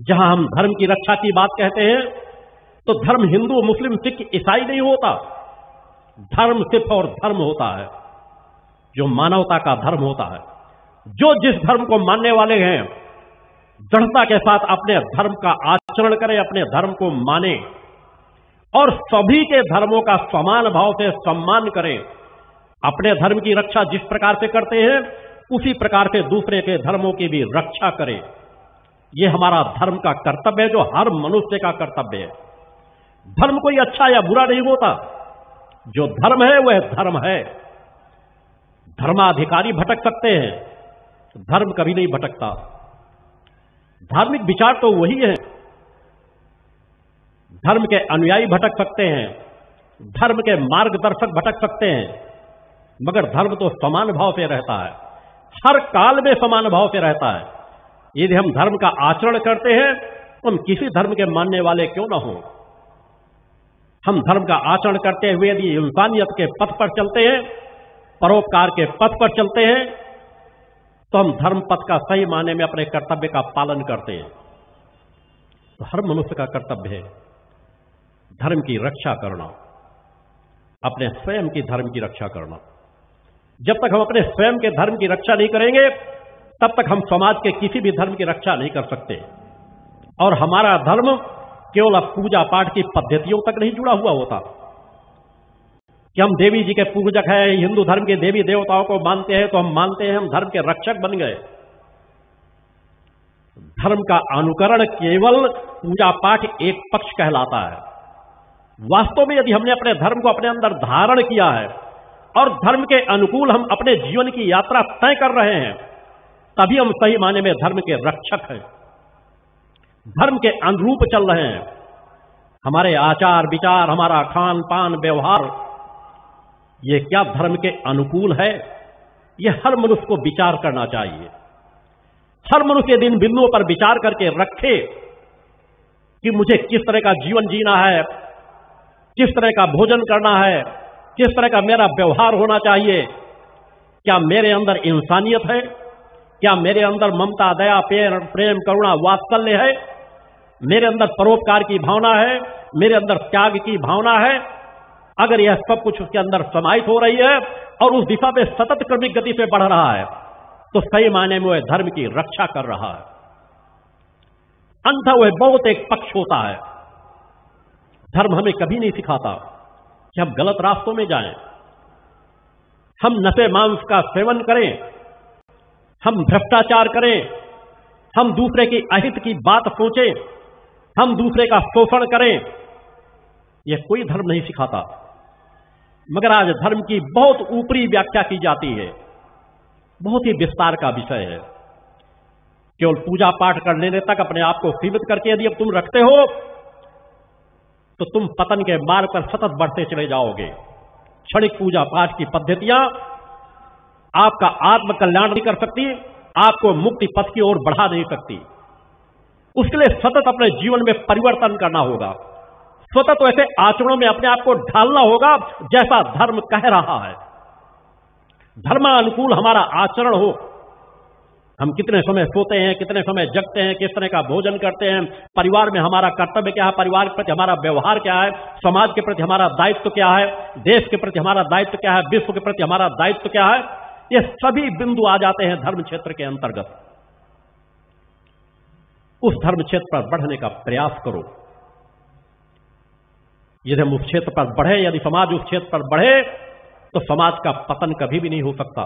जहां हम धर्म की रक्षा की बात कहते हैं तो धर्म हिंदू, मुस्लिम, सिख, ईसाई नहीं होता। धर्म सिर्फ और धर्म होता है जो मानवता का धर्म होता है। जो जिस धर्म को मानने वाले हैं दृढ़ता के साथ अपने धर्म का आचरण करें, अपने धर्म को माने और सभी के धर्मों का समान भाव से सम्मान करें। अपने धर्म की रक्षा जिस प्रकार से करते हैं उसी प्रकार से दूसरे के धर्मों की भी रक्षा करें। यह हमारा धर्म का कर्तव्य है, जो हर मनुष्य का कर्तव्य है। धर्म कोई अच्छा या बुरा नहीं होता, जो धर्म है वह धर्म है। धर्माधिकारी भटक सकते हैं, धर्म कभी नहीं भटकता। धार्मिक विचार तो वही है। धर्म के अनुयायी भटक सकते हैं, धर्म के मार्गदर्शक भटक सकते हैं, मगर धर्म तो समान भाव से रहता है, हर काल में समान भाव से रहता है। यदि हम धर्म का आचरण करते हैं हम किसी धर्म के मानने वाले क्यों ना हो, हम धर्म का आचरण करते हुए यदि इंसानियत के पथ पर चलते हैं, परोपकार के पथ पर चलते हैं, तो हम धर्म पथ का सही माने में अपने कर्तव्य का पालन करते हैं। तो हर मनुष्य का कर्तव्य है धर्म की रक्षा करना, अपने स्वयं की धर्म की रक्षा करना। जब तक हम अपने स्वयं के धर्म की रक्षा नहीं करेंगे तब तक हम समाज के किसी भी धर्म की रक्षा नहीं कर सकते। और हमारा धर्म केवल पूजा पाठ की पद्धतियों तक नहीं जुड़ा हुआ होता कि हम देवी जी के पूजक हैं, हिंदू धर्म के देवी देवताओं को मानते हैं तो हम मानते हैं हम धर्म के रक्षक बन गए। धर्म का अनुकरण केवल पूजा पाठ एक पक्ष कहलाता है। वास्तव में यदि हमने अपने धर्म को अपने अंदर धारण किया है और धर्म के अनुकूल हम अपने जीवन की यात्रा तय कर रहे हैं, तभी हम सही माने में धर्म के रक्षक हैं, धर्म के अनुरूप चल रहे हैं। हमारे आचार विचार, हमारा खान पान व्यवहार, ये क्या धर्म के अनुकूल है? ये हर मनुष्य को विचार करना चाहिए। हर मनुष्य इन बिंदुओं पर विचार करके रखे कि मुझे किस तरह का जीवन जीना है, किस तरह का भोजन करना है, किस तरह का मेरा व्यवहार होना चाहिए। क्या मेरे अंदर इंसानियत है? क्या मेरे अंदर ममता, दया, प्रेम, करुणा, वात्सल्य है? मेरे अंदर परोपकार की भावना है? मेरे अंदर त्याग की भावना है? अगर यह सब कुछ उसके अंदर समाहित हो रही है और उस दिशा में सतत क्रमिक गति से बढ़ रहा है तो सही मायने में वह धर्म की रक्षा कर रहा है। अन्यथा वह बहुत एक पक्ष होता है। धर्म हमें कभी नहीं सिखाता कि हम गलत रास्तों में जाएं, हम नशे मांस का सेवन करें, हम भ्रष्टाचार करें, हम दूसरे की अहित की बात सोचें, हम दूसरे का शोषण करें। यह कोई धर्म नहीं सिखाता। मगर आज धर्म की बहुत ऊपरी व्याख्या की जाती है, बहुत ही विस्तार का विषय है। केवल पूजा पाठ कर लेने तक अपने आप को सीमित करके यदि अब तुम रखते हो तो तुम पतन के मार्ग पर सतत बढ़ते चले जाओगे। क्षणिक पूजा पाठ की पद्धतियां आपका आत्म कल्याण नहीं कर सकती, आपको मुक्ति पथ की ओर बढ़ा नहीं सकती। उसके लिए सतत अपने जीवन में परिवर्तन करना होगा, सतत वैसे आचरणों में अपने आप को ढालना होगा जैसा धर्म कह रहा है। धर्मानुकूल हमारा आचरण हो। हम कितने समय सोते हैं, कितने समय जगते हैं, किस तरह का भोजन करते हैं, परिवार में हमारा कर्तव्य क्या है, परिवार के प्रति हमारा व्यवहार क्या है, समाज के प्रति हमारा दायित्व क्या है, देश के प्रति हमारा दायित्व क्या है, विश्व के प्रति हमारा दायित्व क्या है, ये सभी बिंदु आ जाते हैं धर्म क्षेत्र के अंतर्गत। उस धर्म क्षेत्र पर बढ़ने का प्रयास करो। यदि हम उस क्षेत्र पर बढ़े, यदि समाज उस क्षेत्र पर बढ़े तो समाज का पतन कभी भी नहीं हो सकता।